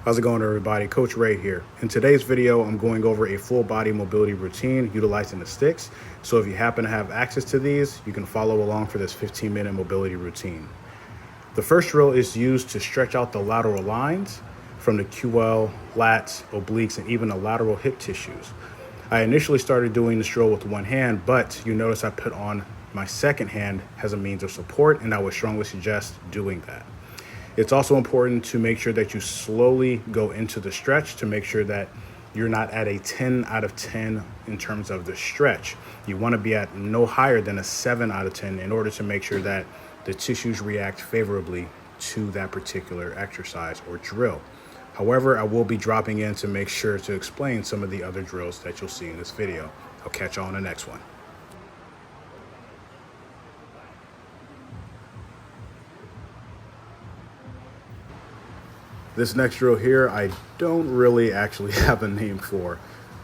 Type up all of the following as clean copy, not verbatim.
How's it going, everybody? Coach Ray here. In today's video, I'm going over a full body mobility routine utilizing the sticks. So if you happen to have access to these, you can follow along for this 15-minute mobility routine. The first drill is used to stretch out the lateral lines from the QL, lats, obliques, and even the lateral hip tissues. I initially started doing this drill with one hand, but you notice I put on my second hand as a means of support, and I would strongly suggest doing that. It's also important to make sure that you slowly go into the stretch to make sure that you're not at a 10 out of 10 in terms of the stretch. You want to be at no higher than a 7 out of 10 in order to make sure that the tissues react favorably to that particular exercise or drill. However, I will be dropping in to make sure to explain some of the other drills that you'll see in this video. I'll catch you on the next one. This next drill here, I don't really actually have a name for,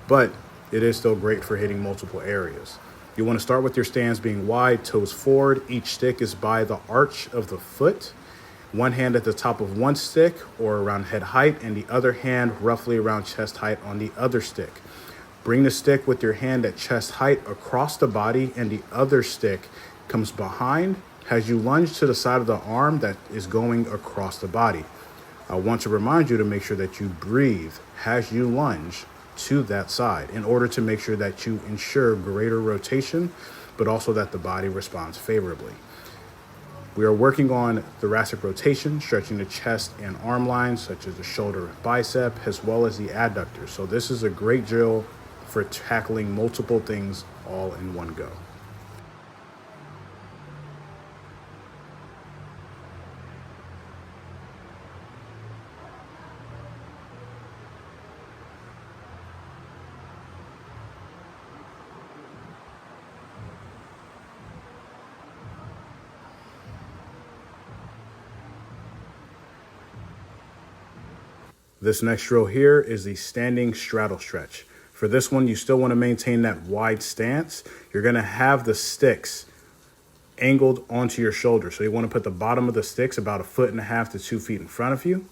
but it is still great for hitting multiple areas. You want to start with your stance being wide, toes forward. Each stick is by the arch of the foot. One hand at the top of one stick or around head height, and the other hand roughly around chest height on the other stick. Bring the stick with your hand at chest height across the body, and the other stick comes behind as you lunge to the side of the arm that is going across the body. I want to remind you to make sure that you breathe as you lunge to that side in order to make sure that you ensure greater rotation, but also that the body responds favorably. We are working on thoracic rotation, stretching the chest and arm lines, such as the shoulder and bicep, as well as the adductors. So this is a great drill for tackling multiple things all in one go. This next drill here is the standing straddle stretch. For this one, you still want to maintain that wide stance. You're going to have the sticks angled onto your shoulder. So you want to put the bottom of the sticks about 1.5 to 2 feet in front of you.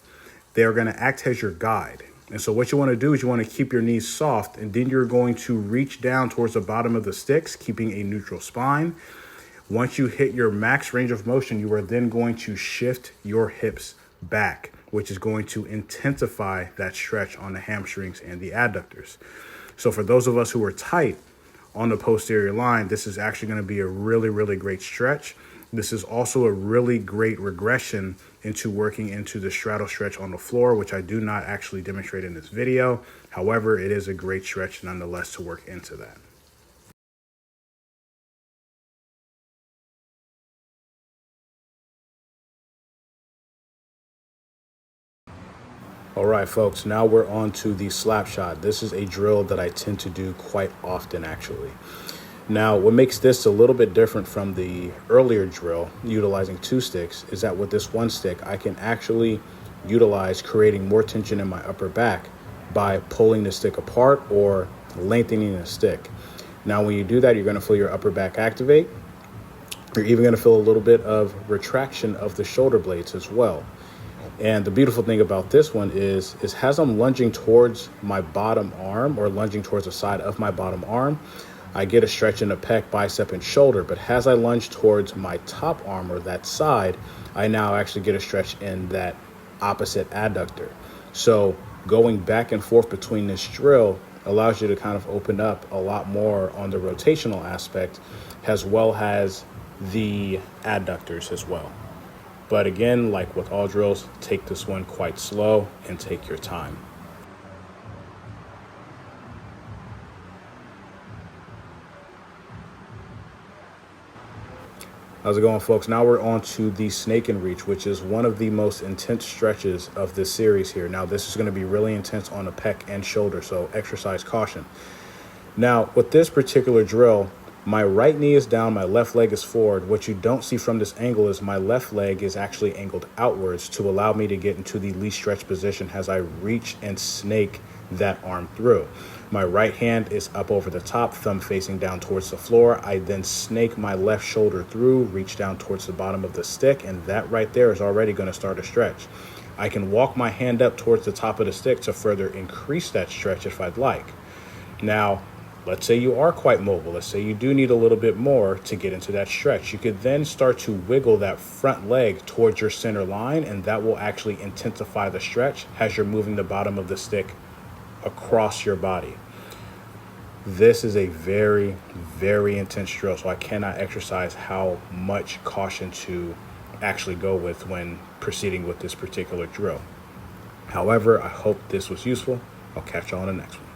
They are going to act as your guide. And so what you want to do is you want to keep your knees soft, and then you're going to reach down towards the bottom of the sticks, keeping a neutral spine. Once you hit your max range of motion, you are then going to shift your hips back, which is going to intensify that stretch on the hamstrings and the adductors. So for those of us who are tight on the posterior line, this is actually going to be a really, really great stretch. This is also a really great regression into working into the straddle stretch on the floor, which I do not actually demonstrate in this video. However, it is a great stretch nonetheless to work into that. All right, folks, now we're on to the slap shot. This is a drill that I tend to do quite often, actually. Now, what makes this a little bit different from the earlier drill, utilizing 2 sticks, is that with this 1 stick, I can actually utilize creating more tension in my upper back by pulling the stick apart or lengthening the stick. Now, when you do that, you're going to feel your upper back activate. You're even going to feel a little bit of retraction of the shoulder blades as well. And the beautiful thing about this one is as I'm lunging towards my bottom arm or lunging towards the side of my bottom arm, I get a stretch in the pec, bicep, and shoulder. But as I lunge towards my top arm or that side, I now actually get a stretch in that opposite adductor. So going back and forth between this drill allows you to kind of open up a lot more on the rotational aspect, as well as the adductors as well. But again, like with all drills, take this one quite slow and take your time. How's it going, folks? Now we're on to the snake and reach, which is one of the most intense stretches of this series here. Now, this is going to be really intense on the pec and shoulder, so exercise caution. Now, with this particular drill, my right knee is down, my left leg is forward. What you don't see from this angle is my left leg is actually angled outwards to allow me to get into the least stretch position as I reach and snake that arm through. My right hand is up over the top, thumb facing down towards the floor. I then snake my left shoulder through, reach down towards the bottom of the stick, and that right there is already going to start a stretch. I can walk my hand up towards the top of the stick to further increase that stretch if I'd like. Now, let's say you are quite mobile. Let's say you do need a little bit more to get into that stretch. You could then start to wiggle that front leg towards your center line, and that will actually intensify the stretch as you're moving the bottom of the stick across your body. This is a very, very intense drill, so I cannot exercise how much caution to actually go with when proceeding with this particular drill. However, I hope this was useful. I'll catch you on the next one.